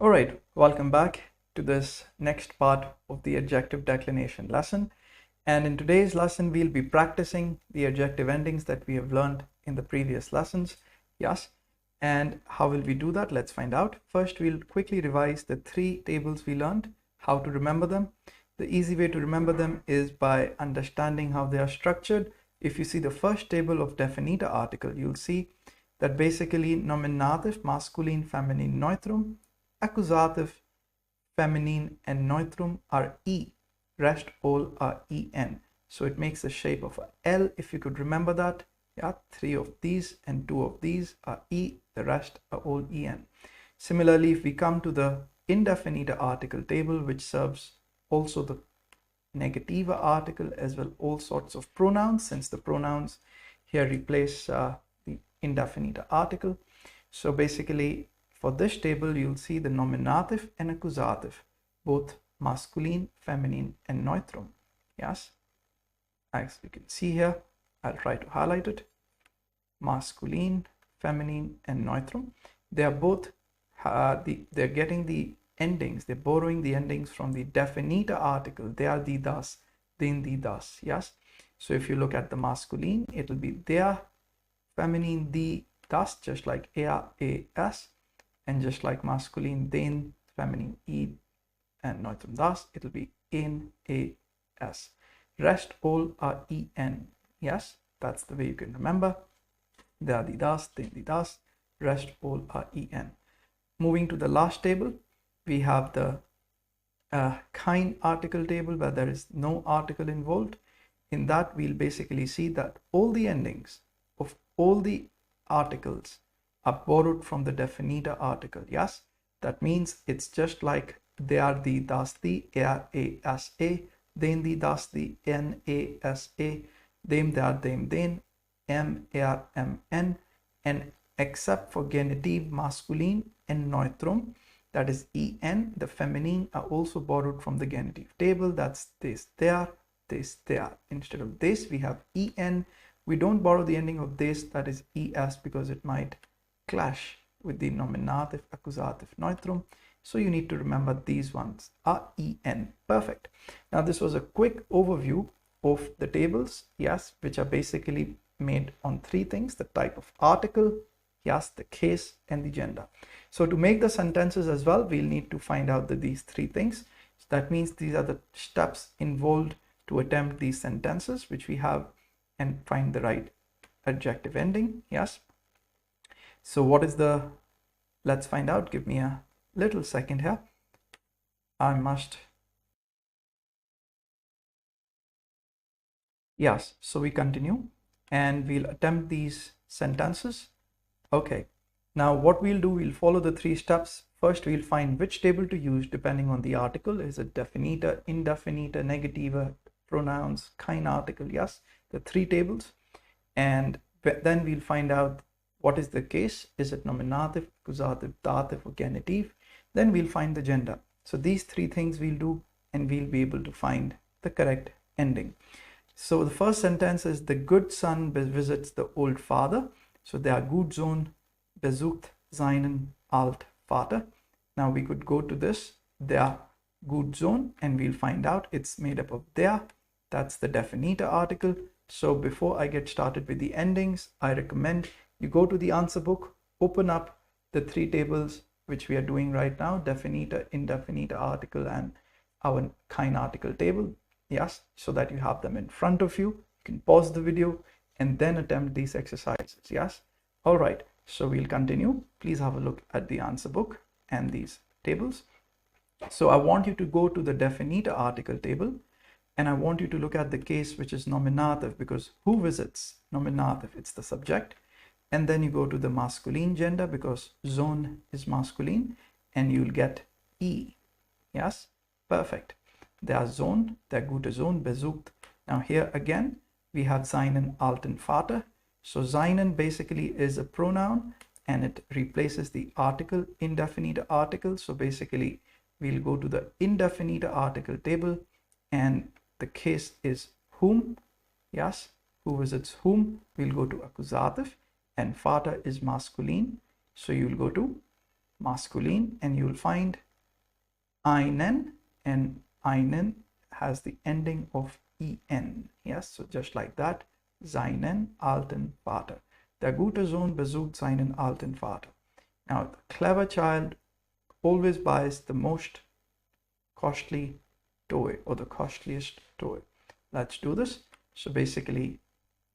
All right, welcome back to this next part of the adjective declination lesson. And in today's lesson, we'll be practicing the adjective endings that we have learned in the previous lessons. Yes. And how will we do that? Let's find out. First, we'll quickly revise the three tables we learned, how to remember them. The easy way to remember them is by understanding how they are structured. If you see the first table of definite article, you'll see that basically nominative, masculine, feminine, neutrum, accusative, feminine, and neutrum are E. Rest all are EN. So it makes the shape of a L, if you could remember that. Yeah, three of these and two of these are E, the rest are all EN. Similarly, if we come to the indefinite article table, which serves also the negative article as well all sorts of pronouns, since the pronouns here replace the indefinite article. So basically, for this table, you'll see the nominative and accusative, both masculine, feminine, and neutrum. Yes, as you can see here, I'll try to highlight it. Masculine, feminine, and neutrum. They are both they're getting the endings. They're borrowing the endings from the definite article. They are the, thus, then, the, thus. Yes. So if you look at the masculine, it'll be their, feminine, the, thus, just like as, and just like masculine, then, feminine, e, and neutrum, thus, it'll be in, as. Rest all are en. Yes, that's the way you can remember. They are the thus, then the thus, rest all are en. Moving to the last table, we have the kind article table where there is no article involved. In that, we'll basically see that all the endings of all the articles are borrowed from the definite article. Yes, that means it's just like they are the, thus, the, are, as, a, then the, thus, the, n, a, as, a, them, they are, them, then, m, are, m, n, and except for genitive masculine and neutrum, that is en, the feminine are also borrowed from the genitive table. That's this, there, this, there. Instead of this, we have en. We don't borrow the ending of this, that is es, because it might clash with the nominative, accusative, neutrum. So you need to remember these ones are en. Perfect. Now this was a quick overview of the tables, yes, which are basically made on three things: the type of article, yes, the case, and the gender. So to make the sentences as well, we'll need to find out these three things. So that means these are the steps involved to attempt these sentences, which we have, and find the right adjective ending. Yes. So what is the, let's find out. Give me a little second here. I must. Yes. So we continue and we'll attempt these sentences. Okay. Now what we'll do, we'll follow the three steps. First, we'll find which table to use depending on the article. Is it definite, indefinite, negative, pronouns, kind article? Yes, the three tables. And then we'll find out what is the case. Is it nominative, accusative, dative, or genitive? Then we'll find the gender. So these three things we'll do, and we'll be able to find the correct ending. So the first sentence is: the good son visits the old father. So der Gutsohn besucht seinen Altvater. Now we could go to this, der Gutsohn, and we'll find out it's made up of der. That's the definite article. So before I get started with the endings, I recommend you go to the answer book, open up the three tables which we are doing right now: definite, indefinite article, and our kind article table. Yes, so that you have them in front of you. You can pause the video and then attempt these exercises. Yes. All right. So we'll continue. Please have a look at the answer book and these tables. So I want you to go to the definite article table, and I want you to look at the case which is nominative, because who visits? Nominative, it's the subject. And then you go to the masculine gender, because Sohn is masculine, and you'll get E. Yes, perfect. Der Sohn, der gute Sohn, besucht. Now here again, we have seinen alten Vater. So seinen basically is a pronoun, and it replaces the article, indefinite article. So basically, we'll go to the indefinite article table, and the case is whom. Yes, who visits whom. We'll go to accusative, and Vater is masculine. So you'll go to masculine, and you'll find einen, and einen has the ending of en. Yes, so just like that, seinen alten Vater. Der gute Sohn besucht seinen alten Vater. Now, the clever child always buys the most costly toy, or the costliest toy. Let's do this. So basically,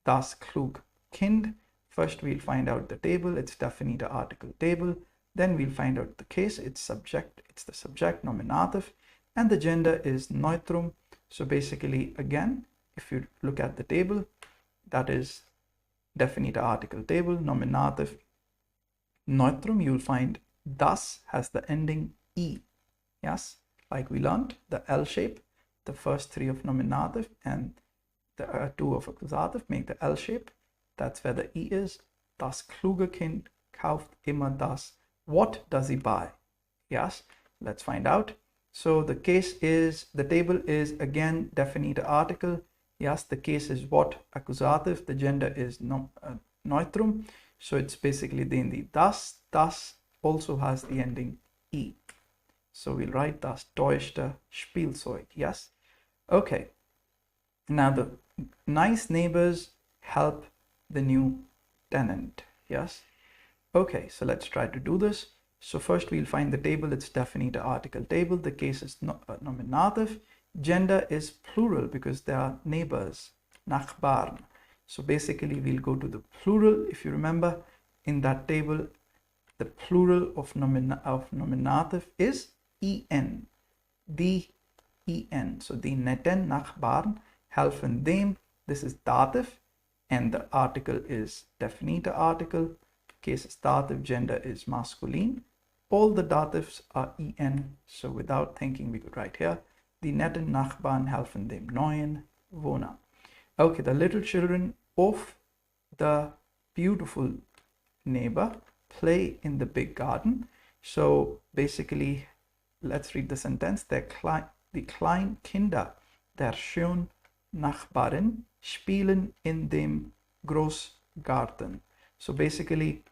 das klug Kind. First, we'll find out the table. It's definite article table. Then we'll find out the case. It's the subject, nominative, and the gender is neutrum. So basically, again, if you look at the table, that is definite article table, nominative, neutrum. You'll find das has the ending e. Yes, like we learned, the L shape, the first three of nominative and the two of accusative make the L shape. That's where the E is. Das kluge Kind kauft immer das. What does he buy? Yes, let's find out. So the case is, the table is again definite article. Yes, the case is what? Accusative. The gender is neutrum. So it's basically then the das. Das also has the ending E. So we'll write das teuerste Spielzeug. Yes. Okay. Now the nice neighbors help the new tenant. Yes. Okay, so let's try to do this. So first we'll find the table. It's definite article table. The case is nominative. Gender is plural because they are neighbors, Nachbarn. So basically we'll go to the plural. If you remember, in that table, the plural of nominative is en, the en. So die netten Nachbarn helfen dem. This is dative, and the article is definite article. Case is dative, gender is masculine. All the datives are en, so without thinking we could write here, die netten Nachbarn helfen dem neuen Wohner. Okay, the little children of the beautiful neighbor play in the big garden. So basically, let's read the sentence. Die kleinen Kinder der schönen Nachbarin spielen in dem Großgarten. So basically,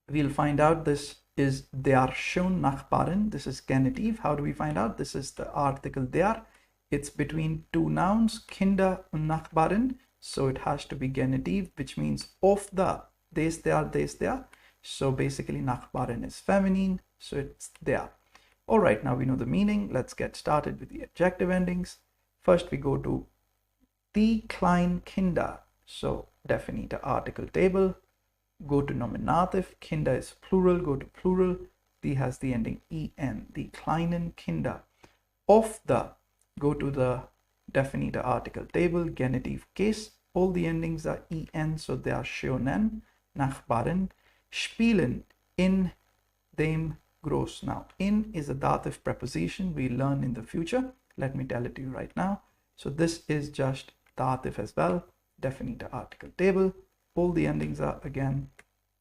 we'll find out this is der schönen Nachbarin. This is genitive. How do we find out? This is the article der. It's between two nouns, Kinder und Nachbarin. So it has to be genitive, which means of the, des der. So basically Nachbarin is feminine, so it's der. All right, now we know the meaning. Let's get started with the adjective endings. First we go to die kleinen Kinder. So definite article table. Go to nominative. Kinder is plural. Go to plural. Die has the ending en. Die kleinen Kinder. Of the. Go to the definite article table. Genitive case. All the endings are en, so they are schönen Nachbarn. Spielen in dem Groß. Now, in is a dative preposition we learn in the future. Let me tell it to you right now. So this is just dative as well. Definite article table. All the endings are again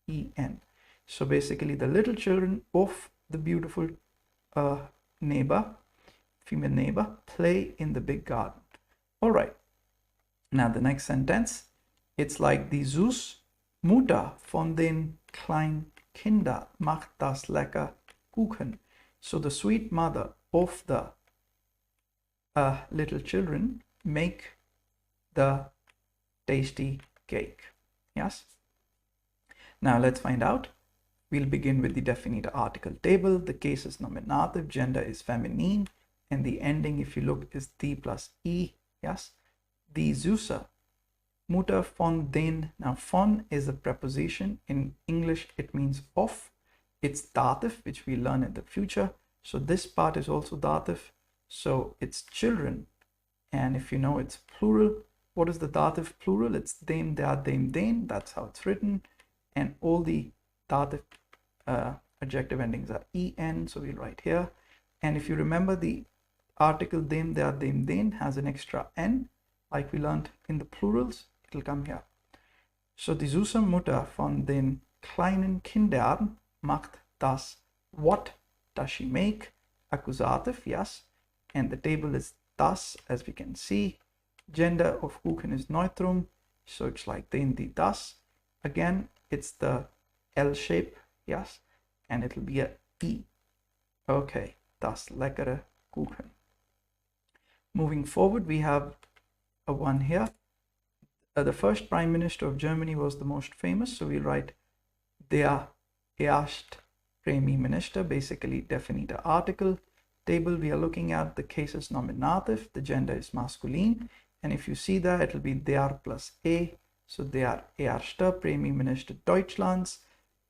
en. So basically the little children of the beautiful neighbor, female neighbor, play in the big garden. All right. Now the next sentence, it's like die süß Mutter von den kleinen Kinder macht das lecker Kuchen. So the sweet mother of the little children make the tasty cake. Yes. Now let's find out. We'll begin with the definite article table. The case is nominative, gender is feminine, and the ending, if you look, is die plus e. Yes. Die süße Mutter von den. Now von is a preposition. In English it means of. It's dative, which we learn in the future. So this part is also dative. So it's children. And if you know it's plural, what is the dative plural? It's dem, der, dem, den. That's how it's written. And all the dative adjective endings are en. So we'll write here. And if you remember, the article dem, der, dem, den has an extra n. Like we learned in the plurals, it'll come here. So die süße Mutter von den kleinen Kindern macht das. What does she make? Accusative, yes. And the table is das, as we can see. Gender of Kuchen is neutrum, so it's like den, die, das. Again, it's the L shape, yes. and it'll be a E. Okay, das leckere Kuchen. Moving forward, we have a one here. The first Prime Minister of Germany was the most famous, so we'll write der erste Premierminister, basically definite article. Table we are looking at, the case is nominative, the gender is masculine, and if you see that, it'll be der plus a, so der erste Premierminister Deutschlands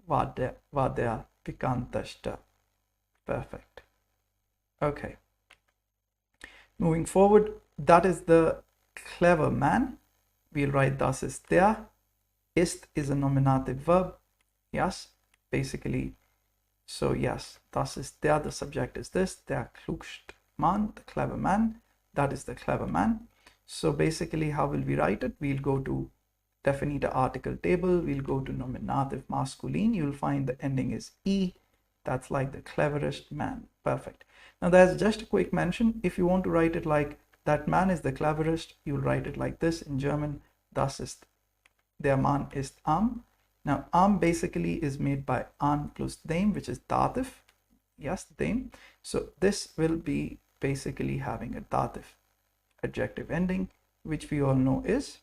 war der bekannteste. Perfect. Okay. Moving forward, that is the clever man. We'll write das ist der. Ist is a nominative verb. Yes, basically. So yes, das ist der, the subject is this, der klugste Mann, the clever man. That is the clever man. So basically, how will we write it? We'll go to definite article table. We'll go to nominative masculine. You'll find the ending is E. That's like the cleverest man. Perfect. Now there's just a quick mention. If you want to write it like that man is the cleverest, you'll write it like this in German. Das ist, der Mann ist am. Now am basically is made by an plus dem, which is dative. Yes, dem. So this will be basically having a dative adjective ending, which we all know is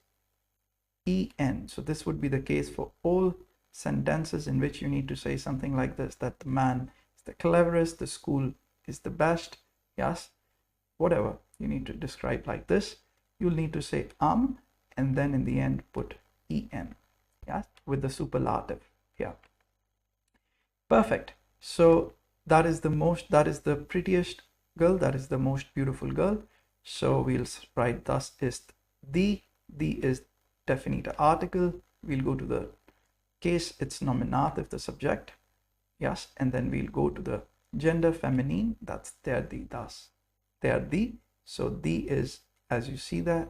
en. So this would be the case for all sentences in which you need to say something like this, that the man is the cleverest, the school is the best. Yes, whatever you need to describe like this, you'll need to say and then in the end put en. Yes, with the superlative here. Perfect. So that is the prettiest girl, that is the most beautiful girl. So we'll write das ist die. Die is definite article. We'll go to the case, it's nominative, the subject. Yes, and then we'll go to the gender feminine, that's der, die, das. Der, die. So die is, as you see there,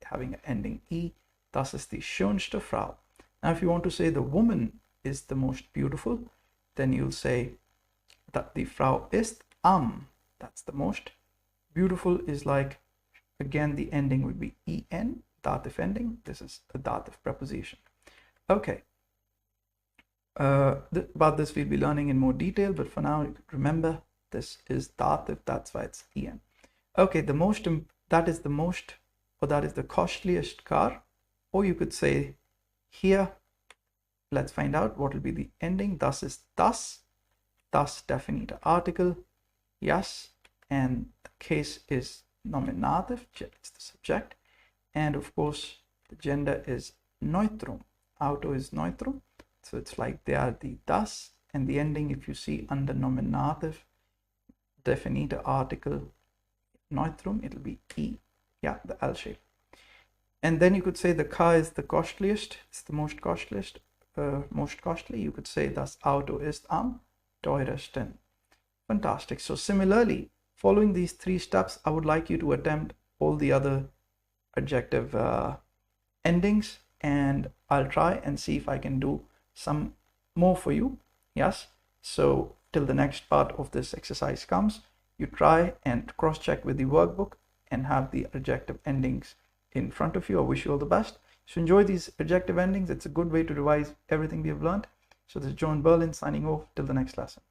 having an ending E. Das ist die schönste Frau. Now if you want to say the woman is the most beautiful, then you'll say that die Frau ist am. That's the most. Beautiful is like, again, the ending would be en, dative ending. This is a dative preposition. Okay. About this we'll be learning in more detail, but for now, remember, this is dative, that's why it's en. Okay, that is the costliest car, or you could say here, let's find out what will be the ending. Das ist das definite article, yes, and the case is nominative, it's the subject, and of course the gender is neutrum, auto is neutrum, so it's like der, die, das, and the ending, if you see under nominative, definite article, neutrum, it'll be E, yeah, the L shape. And then you could say the car is the costliest, it's the most costly. You could say das Auto ist am teuersten. Fantastic. So similarly, following these three steps, I would like you to attempt all the other adjective endings, and I'll try and see if I can do some more for you. Yes. So till the next part of this exercise comes, you try and cross-check with the workbook and have the adjective endings in front of you. I wish you all the best. So enjoy these adjective endings. It's a good way to revise everything we have learned. So this is John Berlin signing off till the next lesson.